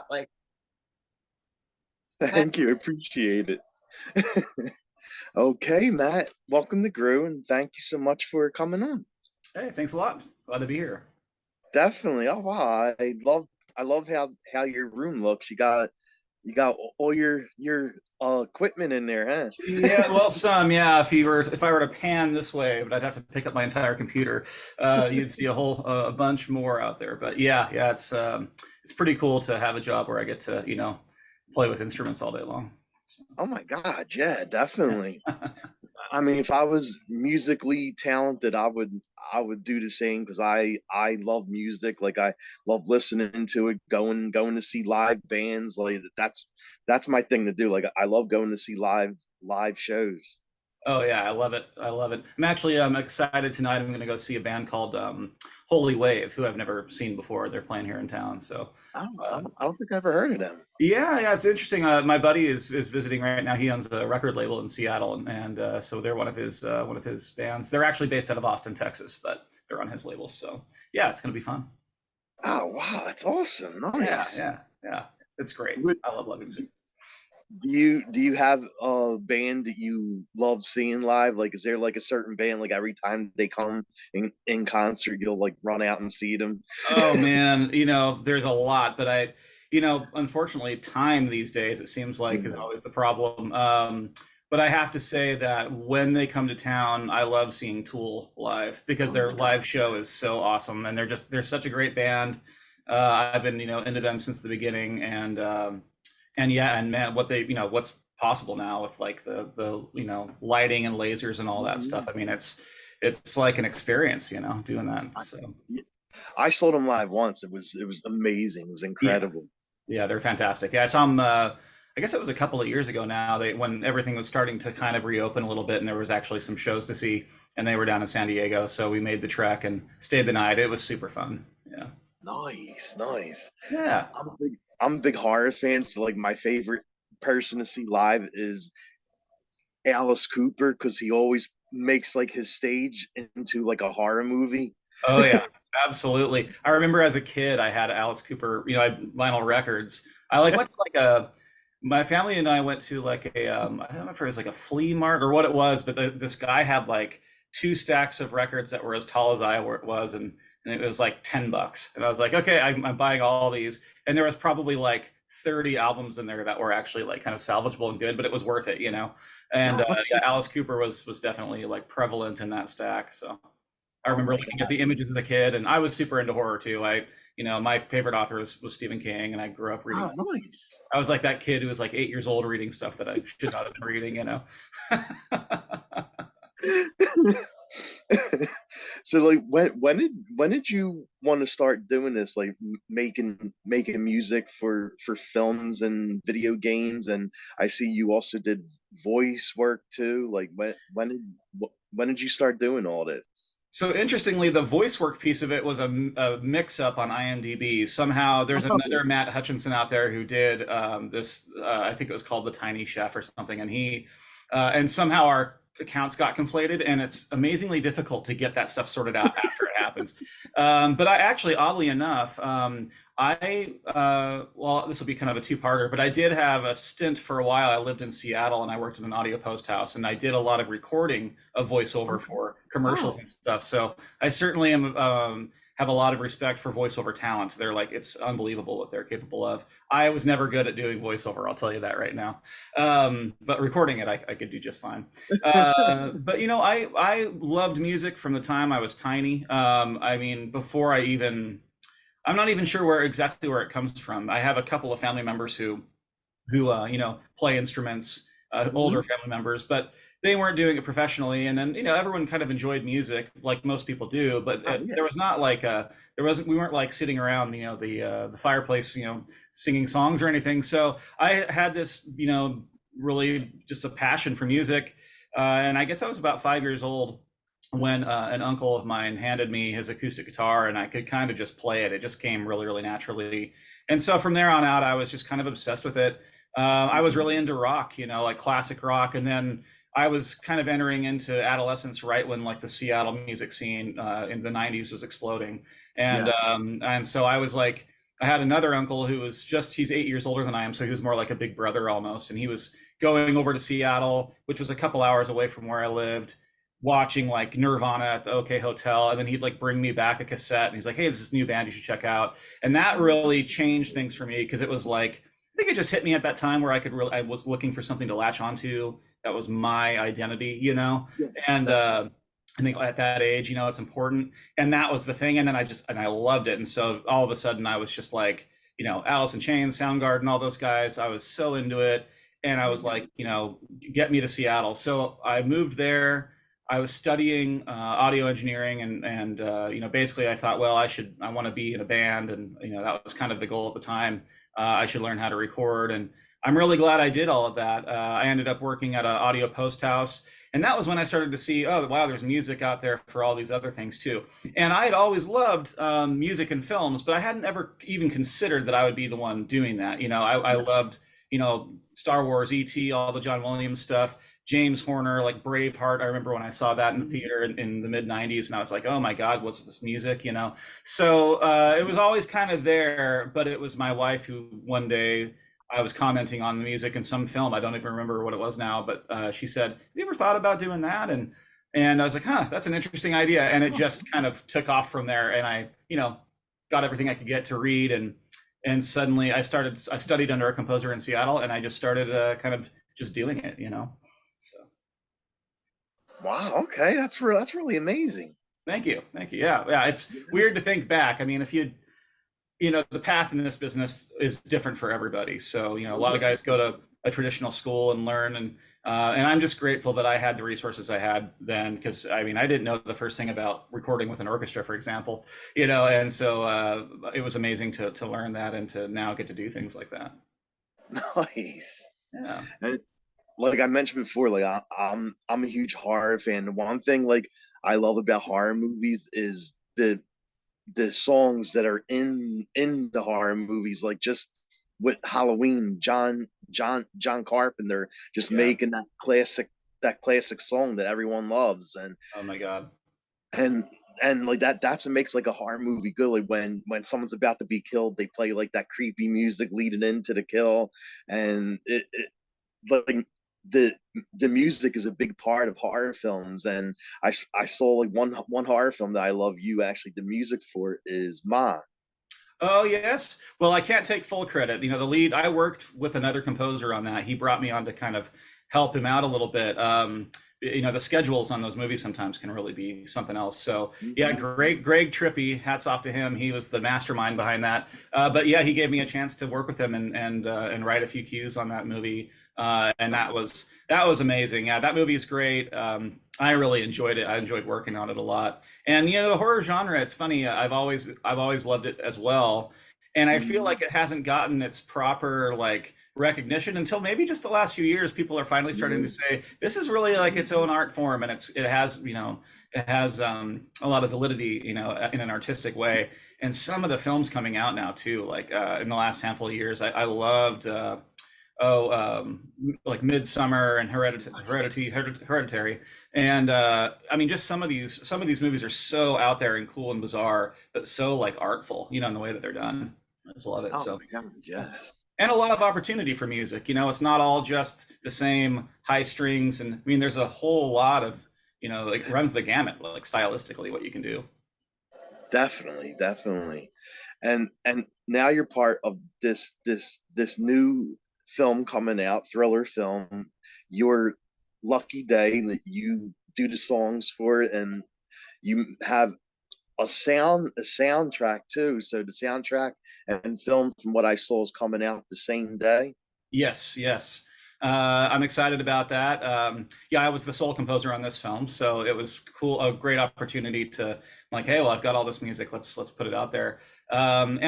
Like, Thank you. Appreciate it. Okay, Matt, welcome to Grew, and thank you so much for coming on. hey, thanks a lot. Glad to be here. Definitely. Oh wow, I love how your room looks. You got all your equipment in there, huh? Yeah, well, some, yeah. If I were to pan this way, but I'd have to pick up my entire computer. You'd see a whole a bunch more out there. But yeah, it's pretty cool to have a job where I get to, play with instruments all day long. So, Oh my God, yeah, definitely. yeah. I mean, if I was musically talented, I would do the same because I love music. Like I love listening to it, going to see live bands. Like that's my thing to do. Like I love going to see live shows. Oh yeah, I love it. I love it. I'm excited tonight. I'm going to go see a band called Holy Wave, who I've never seen before. They're playing here in town. So I don't, I uh, don't, I don't think I ever heard of them. yeah, it's interesting. My buddy is visiting right now. He owns a record label in Seattle, and so they're one of his bands. They're actually based out of Austin, Texas, but they're on his label. So yeah, it's going to be fun. Oh wow, that's awesome. Yeah, Nice. yeah, yeah. It's great. What- I love live music. do you have a band that you love seeing live? Like, is there like a certain band like every time they come in concert, you'll like run out and see them? Oh man, there's a lot, but unfortunately, time these days it seems like is Yeah. always the problem. But I have to say that when they come to town, I love seeing Tool live because Oh my their God. live show is so awesome, and they're such a great band. I've been into them since the beginning, and yeah, and man, what's possible now with like the lighting and lasers and all that stuff. Mhm. I mean, it's like an experience, doing that. I, So yeah. I saw them live once. It was amazing. It was yeah. incredible. Yeah, they're fantastic. Yeah, I saw them. I guess it was a couple of years ago now. When everything was starting to kind of reopen a little bit, and there was actually some shows to see, and they were down in San Diego, so we made the trek and stayed the night. It was super fun. Yeah, Nice, nice. yeah. I'm a big horror fan, so like my favorite person to see live is Alice Cooper because he always makes like his stage into like a horror movie. Oh yeah, absolutely. I remember as a kid, I had Alice Cooper. I had vinyl records. I like went to like a. My family and I went to like a. I don't know if it was like a flea mart or what it was, but this guy had like two stacks of records that were as tall as I was, and it was like $10. And I was like, okay, I'm buying all these. And there was probably like 30 albums in there that were actually like kind of salvageable and good, but it was worth it. And No, yeah, Alice Cooper was definitely like prevalent in that stack. So. I oh remember my looking at God. the images as a kid, and I was super into horror too. My favorite author was Stephen King, and I grew up reading. Oh, nice. I was like that kid who was like 8 years old reading stuff that I should not have been reading. So like when did you want to start doing this like making music for films and video games, and I see you also did voice work too, like when did you start doing all this? So interestingly, the voice work piece of it was a mix-up on IMDb. Somehow, there's Oh, another Matt Hutchinson out there who did this. I think it was called The Tiny Chef or something, and somehow our accounts got conflated, and it's amazingly difficult to get that stuff sorted out after it happens. But I actually, oddly enough, well, this will be kind of a two-parter, but I did have a stint for a while. I lived in Seattle and I worked in an audio post house, and I did a lot of recording of voiceover okay. for commercials Oh, and stuff. So I certainly have a lot of respect for voiceover talent. They're like, it's unbelievable what they're capable of. I was never good at doing voiceover, I'll tell you that right now. But recording it, I could do just fine. But I loved music from the time I was tiny. I mean, I'm not even sure exactly where it comes from. I have a couple of family members who play instruments, older mhm. family members, but they weren't doing it professionally. And then everyone kind of enjoyed music like most people do, but Oh yeah. there was not like there wasn't we weren't like sitting around the fireplace singing songs or anything. So I had this really just a passion for music, and I guess I was about 5 years old when an uncle of mine handed me his acoustic guitar, and I could kind of just play it. It just came really, really naturally. And so from there on out, I was just kind of obsessed with it. I was really Mhm. into rock, like classic rock. And then I was kind of entering into adolescence right when like the Seattle music scene in the 90s was exploding. And Yes. um, and so I was like, I had another uncle who was he's 8 years older than I am, so he was more like a big brother almost. And he was going over to Seattle, which was a couple hours away from where I lived, watching like Nirvana at the OK Hotel. And then he'd like bring me back a cassette and he's like, hey, there's this new band you should check out. And that really changed things for me because it was like, I think it just hit me at that time where I was looking for something to latch onto. That was my identity, Yeah, and definitely. I think at that age, it's important. And that was the thing. And then I loved it. And so all of a sudden I was just like, Alice in Chains, Soundgarden, all those guys. I was so into it. And I was like, get me to Seattle. So I moved there. I was studying audio engineering, and basically I thought, well, I want to be in a band, and that was kind of the goal at the time. I should learn how to record, and I'm really glad I did all of that. I ended up working at an audio post house, and that was when I started to see, oh, wow, there's music out there for all these other things too. And I had always loved music and films, but I hadn't ever even considered that I would be the one doing that. I Yeah. loved, Star Wars, E.T., all the John Williams stuff, James Horner, like Braveheart. I remember when I saw that in the theater in the mid 90s, and I was like, oh my God, what's this music? So it was always kind of there, but it was my wife who one day I was commenting on the music in some film. I don't even remember what it was now, but she said, "Have you ever thought about doing that?" And I was like, "Huh, that's an interesting idea." And it just kind of took off from there. And I, got everything I could get to read, and suddenly I studied under a composer in Seattle, and I just started kind of just doing it. So Wow. Okay, that's really amazing. thank you. Yeah, yeah. It's weird to think back. I mean, if the path in this business is different for everybody. So, a lot of guys go to a traditional school and learn, and I'm just grateful that I had the resources I had then, because I mean, I didn't know the first thing about recording with an orchestra, for example, and so it was amazing to learn that and to now get to do things like that. Nice. Yeah. And like I mentioned before, like I'm a huge horror fan. The one thing like I love about horror movies is the songs that are in the horror movies, like just with Halloween, John Carpenter just Yeah. making that classic song that everyone loves, Oh my God. and and like that's what makes like a horror movie good. Like when someone's about to be killed, they play like that creepy music leading into the kill, and it like the the music is a big part of horror films. And I saw like one horror film that I love, you actually the music for it is Ma. Oh yes. Well, I can't take full credit. The lead. I worked with another composer on that. He brought me on to kind of help him out a little bit. The schedules on those movies sometimes can really be something else. So yeah, Mhm. great, Greg Trippy. Hats off to him. He was the mastermind behind that. But yeah, he gave me a chance to work with him and write a few cues on that movie. And that was amazing. Yeah, that movie is great. I really enjoyed it. I enjoyed working on it a lot. And the horror genre, it's funny. I've always loved it as well. And I feel like Mhm. it hasn't gotten its proper like recognition until maybe just the last few years. People are finally starting to Mhm. say this is really like its own art form, and it has a lot of validity, in an artistic way. And some of the films coming out now too, like in the last handful of years, I loved. Like Midsummer and Hereditary, and I mean, just some of these movies are so out there and cool and bizarre, but so like artful, in the way that they're done. I just love it. Oh So, my God, yeah. yes. And a lot of opportunity for music. It's not all just the same high strings, and I mean, there's a whole lot of like runs the gamut, like stylistically, what you can do. Definitely, definitely. And now you're part of this new film coming out, thriller film. Your lucky day that you do the songs for it, and you have a soundtrack too. So the soundtrack and film, from what I saw, is coming out the same day. Yes, yes. I'm excited about that. Yeah, I was the sole composer on this film, so it was cool, a great opportunity to like, hey, well, I've got all this music, let's put it out there. And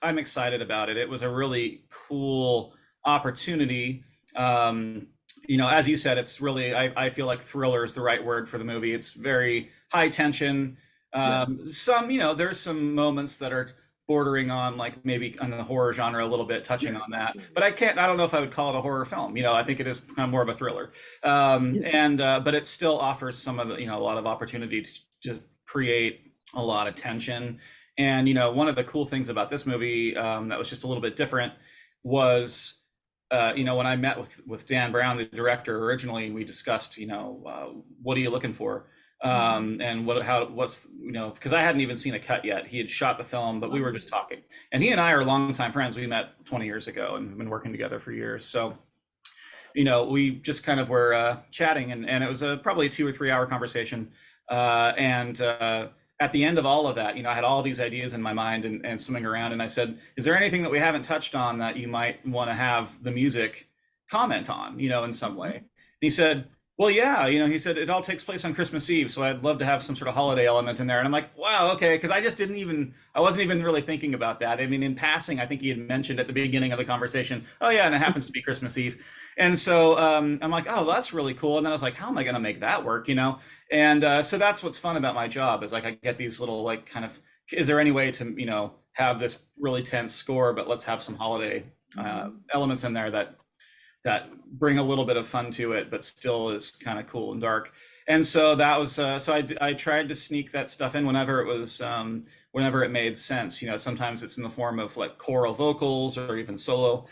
I'm excited about it. It was a really cool opportunity. As you said, it's really, I feel like thriller is the right word for the movie. It's very high tension. Yeah. There's some moments that are bordering on like maybe on the horror genre a little bit, touching Yeah. on that. Yeah. But I don't know if I would call it a horror film. I think it is kind of more of a thriller. Yeah. And but it still offers some of the, a lot of opportunity to create a lot of tension. And you know, one of the cool things about this movie that was just a little bit different was, you know, when I met with Dan Brown, the director, originally, we discussed, you know, what are you looking for, Mhm. and what's, you know, because I hadn't even seen a cut yet. He had shot the film, but we were Oh. just talking. And he and I are longtime friends. We met 20 years ago and have been working together for years. So you know, we just kind of were chatting, and it was probably a 2 or 3 hour conversation. And at the end of all of that, you know, I had all these ideas in my mind and swimming around, and I said, "Is there anything that we haven't touched on that you might want to have the music comment on, you know, in some way?" Mhm. And he said, "Well, yeah, you know," he said, "it all takes place on Christmas Eve, so I'd love to have some sort of holiday element in there." And I'm like, "Wow, okay," because I wasn't even really thinking about that. I mean, in passing, I think he had mentioned at the beginning of the conversation, "Oh yeah, and it happens to be Christmas Eve." And so I'm like, oh, well, that's really cool. And then I was like, how am I going to make that work? You know? And so that's what's fun about my job is like I get these little like kind of, is there any way to, you know, have this really tense score, but let's have some holiday Mhm. elements in there that bring a little bit of fun to it, but still is kind of cool and dark. And so that was I tried to sneak that stuff in whenever it was whenever it made sense. You know, sometimes it's in the form of like choral vocals or even solo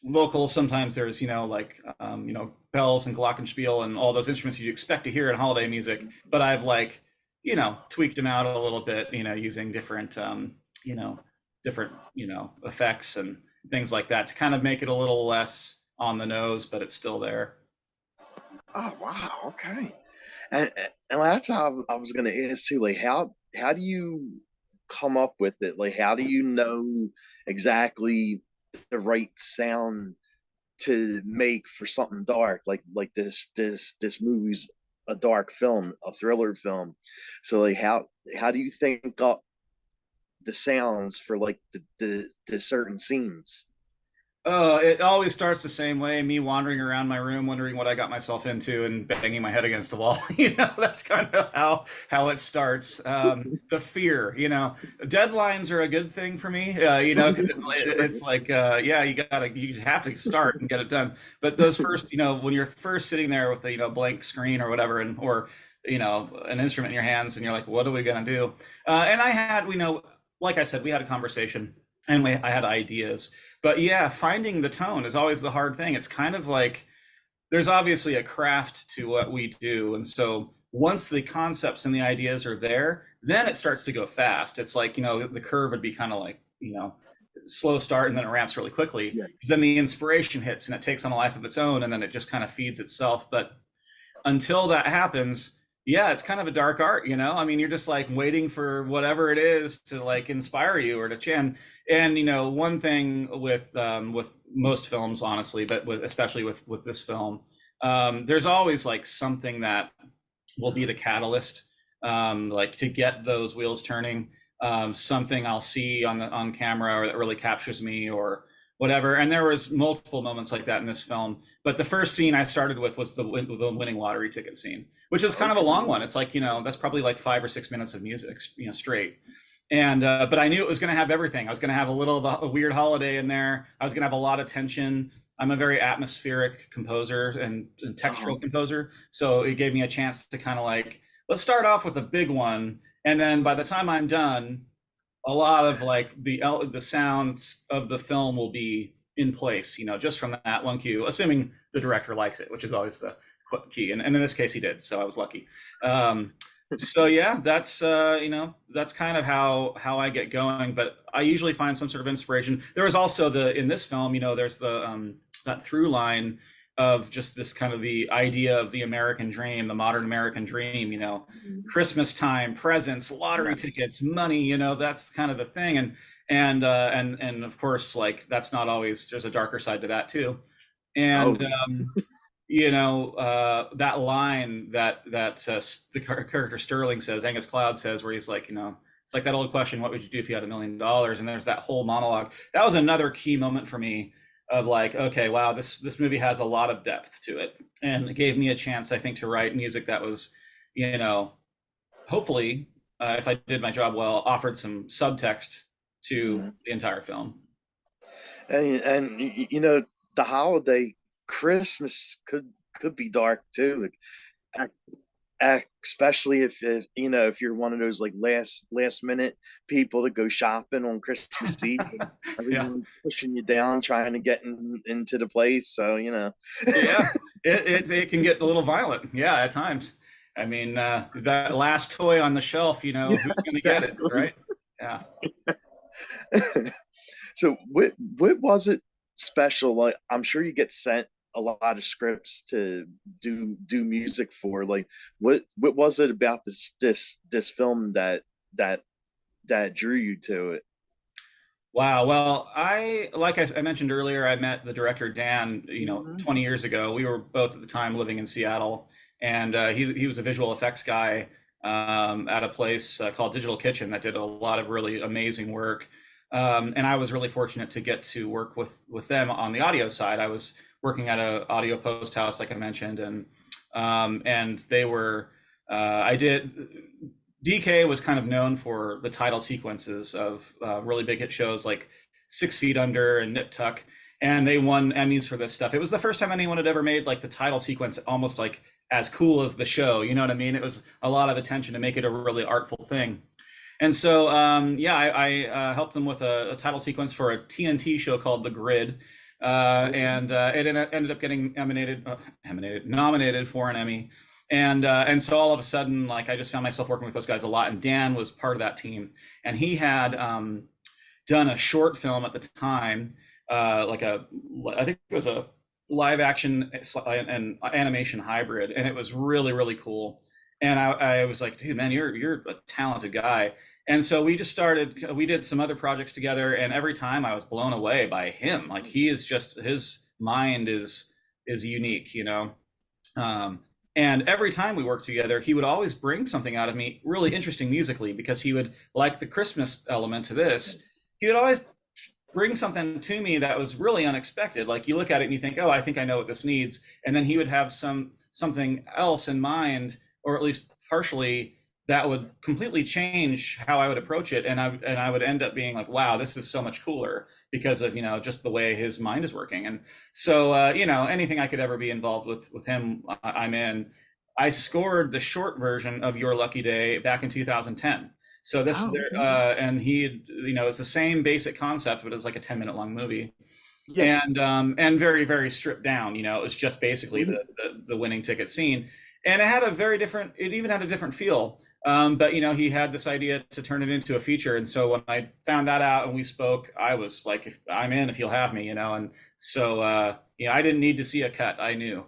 vocals. Sometimes there's, you know, like, you know, bells and glockenspiel and all those instruments you expect to hear in holiday music. But I've like, you know, tweaked them out a little bit, you know, using different, you know, you know, effects and things like that to kind of make it a little less on the nose, but it's still there. Oh, wow. Okay. And that's how I was going to ask too. Like, how do you come up with it? Like, how do you know exactly the right sound to make for something dark? Like this movie's a dark film, a thriller film. So like, how do you think up the sounds for like the certain scenes? It always starts the same way. Me wandering around my room, wondering what I got myself into, and banging my head against a wall. You know, that's kind of how it starts. The fear, you know, deadlines are a good thing for me. You know, because Sure. it's like, yeah, you have to start and get it done. But those first, you know, when you're first sitting there with the, you know, blank screen or whatever, and or you know, an instrument in your hands, and you're like, what are we gonna do? And I had, you know, like I said, we had a conversation, and I had ideas, but yeah, finding the tone is always the hard thing. It's kind of like there's obviously a craft to what we do. And so once the concepts and the ideas are there, then it starts to go fast. It's like, you know, the curve would be kind of like, you know, slow start and then it ramps really quickly. Yeah. Because then the inspiration hits and it takes on a life of its own and then it just kind of feeds itself. But until that happens, yeah, it's kind of a dark art, you know? I mean, you're just like waiting for whatever it is to like inspire you or to chin. And you know, one thing with most films, honestly, but especially with this film, there's always like something that will be the catalyst, like to get those wheels turning. Something I'll see on camera or that really captures me or whatever. And there was multiple moments like that in this film. But the first scene I started with was the winning lottery ticket scene, which is kind of a Okay. long one. It's like, you know, that's probably like 5 or 6 minutes of music, you know, straight. And but I knew it was going to have everything. I was going to have a weird holiday in there. I was going to have a lot of tension. I'm a very atmospheric composer and Uh-huh. textural composer, so it gave me a chance to kind of like, let's start off with a big one, and then by the time I'm done, a lot of like the sounds of the film will be in place, you know, just from that one cue, assuming the director likes it, which is always the key. And in this case, he did, so I was lucky. Um, so yeah, that's you know, that's kind of how I get going. But I usually find some sort of inspiration. There was also the in this film, you know, there's the that through line of just this kind of the idea of the American dream, the modern American dream, you know, Mhm. Christmas time, presents, lottery Yes. tickets, money, you know, that's kind of the thing. And of course, like that's not always, there's a darker side to that too. Oh, And you know, that line that the character Sterling says, Angus Cloud says, where he's like, you know, it's like that old question, what would you do if you had $1 million? And there's that whole monologue. That was another key moment for me of like, okay, wow, this movie has a lot of depth to it, and it gave me a chance, I think, to write music that was, you know, hopefully, if I did my job well, offered some subtext to mhm. the entire film. And you know, the holiday Christmas could be dark too. Like, especially if you know if you're one of those like last minute people to go shopping on Christmas Eve and Yeah. everyone's pushing you down trying to get into the place. So Yeah, it can get a little violent. Yeah, at times. I mean, that last toy on the shelf, yeah, who's going to get it, exactly. right? Yeah. So what was it special? Like I'm sure you get sent a lot of scripts to do music for. Like what was it about this film that that drew you to it? Wow. Well, like I mentioned earlier, I met the director Dan, Mhm. 20 years ago. We were both at the time living in Seattle, and he was a visual effects guy at a place called Digital Kitchen that did a lot of really amazing work. And I was really fortunate to get to work with them on the audio side. I was working at a audio post house, like I mentioned, and they were. I did. DK was kind of known for the title sequences of really big hit shows like 6 Feet Under and Nip Tuck, and they won Emmys for this stuff. It was the first time anyone had ever made like the title sequence almost like as cool as the show. You know what I mean? It was a lot of attention to make it a really artful thing. And so, yeah, I helped them with a title sequence for a TNT show called The Grid, and it ended up getting nominated for an Emmy. And so all of a sudden, like I just found myself working with those guys a lot. And Dan was part of that team, and he had done a short film at the time, I think it was a live action and animation hybrid, and it was really really cool. And I was like, dude, man, you're a talented guy. And so we just started. We did some other projects together, and every time I was blown away by him. Like he is just his mind is unique, um, and every time we worked together, he would always bring something out of me really interesting musically because he would like the Christmas element to this. He would always bring something to me that was really unexpected. Like you look at it and you think, oh, I think I know what this needs, and then he would have something else in mind, or at least partially, that would completely change how I would approach it, and I would end up being like, wow, this is so much cooler because of just the way his mind is working. And so anything I could ever be involved with him, I'm in. I scored the short version of Your Lucky Day back in 2010. So this Oh, there, okay. and he, it's the same basic concept, but it's like a 10-minute long movie, Yeah. and very very stripped down. It was just basically Mhm. the winning ticket scene, and it had a very different. It even had a different feel. But he had this idea to turn it into a feature, and so when I found that out and we spoke, I was like, if I'm in, if you'll have me, and so I didn't need to see a cut. I knew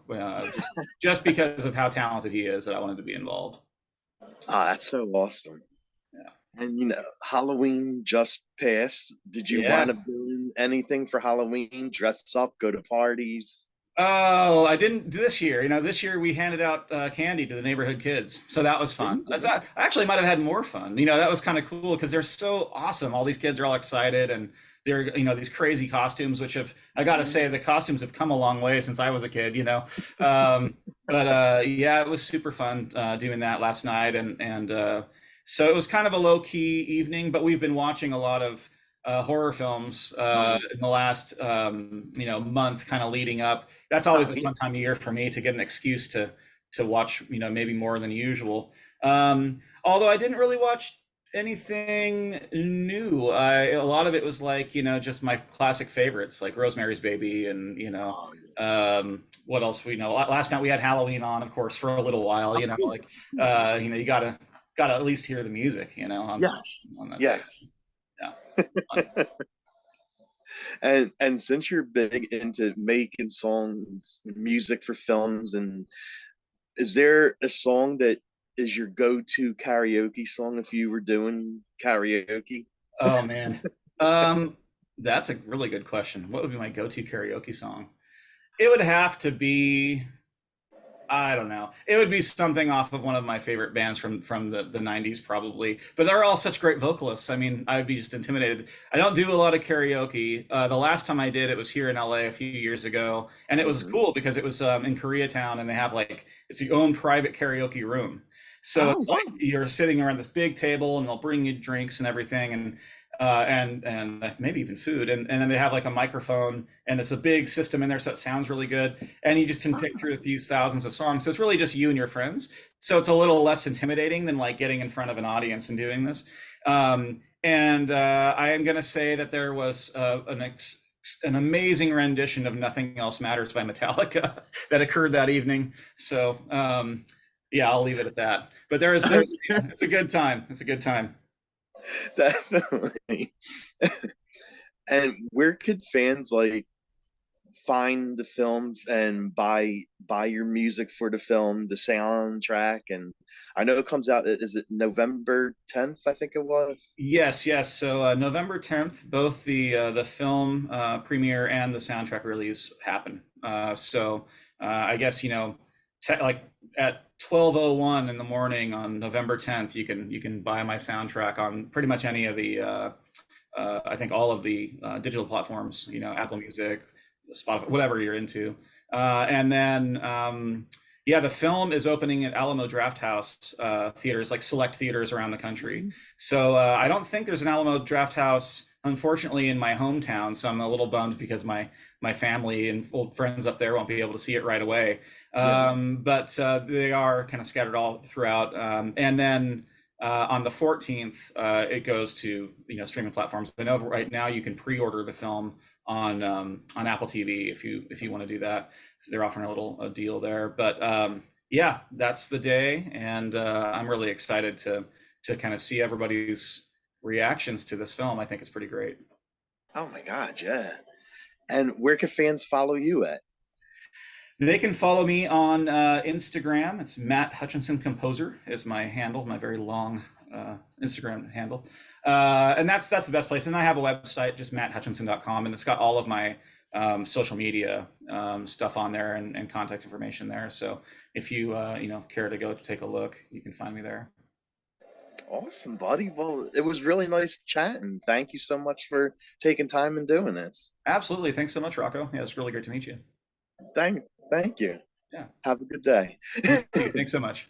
just because of how talented he is that I wanted to be involved. Ah, that's so awesome. Yeah. And Halloween just passed. Did you wind up Yes. doing anything for Halloween? Dress up, go to parties? Oh, I didn't this year. This year we handed out candy to the neighborhood kids, so that was There fun. you go. I actually might have had more fun. That was kind of cool because they're so awesome. All these kids are all excited, and they're these crazy costumes. Which have I got to Mhm. say, the costumes have come a long way since I was a kid. But yeah, it was super fun doing that last night, and so it was kind of a low key evening. But we've been watching a lot of horror films in Nice. the last month, kind of leading up. That's Oh always a yeah. fun time of year for me to get an excuse to watch maybe more than usual. Although I didn't really watch anything new. A lot of it was like just my classic favorites like Rosemary's Baby, and Oh yeah. what else we know. Last night we had Halloween on, of course, for a little while. Of Like course. Of course. you gotta at least hear the music Yes. on that day. Yes. Yeah. And since you're big into making songs, music for films, and is there a song that is your go-to karaoke song if you were doing karaoke? Oh man. Um, that's a really good question. What would be my go-to karaoke song? It would have to be, I don't know. It would be something off of one of my favorite bands from the 90s probably. But they're all such great vocalists. I mean, I would be just intimidated. I don't do a lot of karaoke. The last time I did it was here in LA a few years ago, and it was Mhm. cool because it was in Koreatown, and they have like it's your own private karaoke room. So Oh it's like wow. you're sitting around this big table, and they'll bring you drinks and everything, and maybe even food, and then they have like a microphone, and it's a big system in there, so it sounds really good, and you just can pick through these thousands of songs. So it's really just you and your friends. So it's a little less intimidating than like getting in front of an audience and doing this. And I am going to say that there was an amazing rendition of "Nothing Else Matters" by Metallica that occurred that evening. So yeah, I'll leave it at that. But there's yeah, it's a good time. It's a good time. Definitely. And where could fans like find the films and buy your music for the film, the soundtrack? And I know it comes out, is it November 10th, I think it was? Yes, yes. So November 10th, both the film premiere and the soundtrack release happen. I guess like at 12:01 in the morning on November 10th, you can buy my soundtrack on pretty much any of the I think all of the digital platforms. Apple Music, Spotify, whatever you're into. And then yeah, the film is opening at Alamo Drafthouse theaters, like select theaters around the country. So I don't think there's an Alamo Drafthouse, unfortunately, in my hometown. So I'm a little bummed because my family and old friends up there won't be able to see it right away. Yeah. But they are kind of scattered all throughout. And then on the 14th, it goes to streaming platforms. I know right now you can pre-order the film on Apple TV if you want to do that. So they're offering a deal there. But yeah, that's the day, and I'm really excited to kind of see everybody's reactions to this film. I think it's pretty great. Oh my God, yeah. And where can fans follow you at? They can follow me on Instagram. It's Matt Hutchinson Composer is my handle, my very long Instagram handle, and that's the best place. And I have a website, just matthutchinson.com, and it's got all of my social media stuff on there and contact information there. So if you care to go take a look, you can find me there. Awesome, buddy. Well, it was really nice chatting. Thank you so much for taking time and doing this. Absolutely. Thanks so much, Rocco. Yeah, it's really great to meet you. Thank, thank you. Yeah, Have a good day. you too. Thanks so much.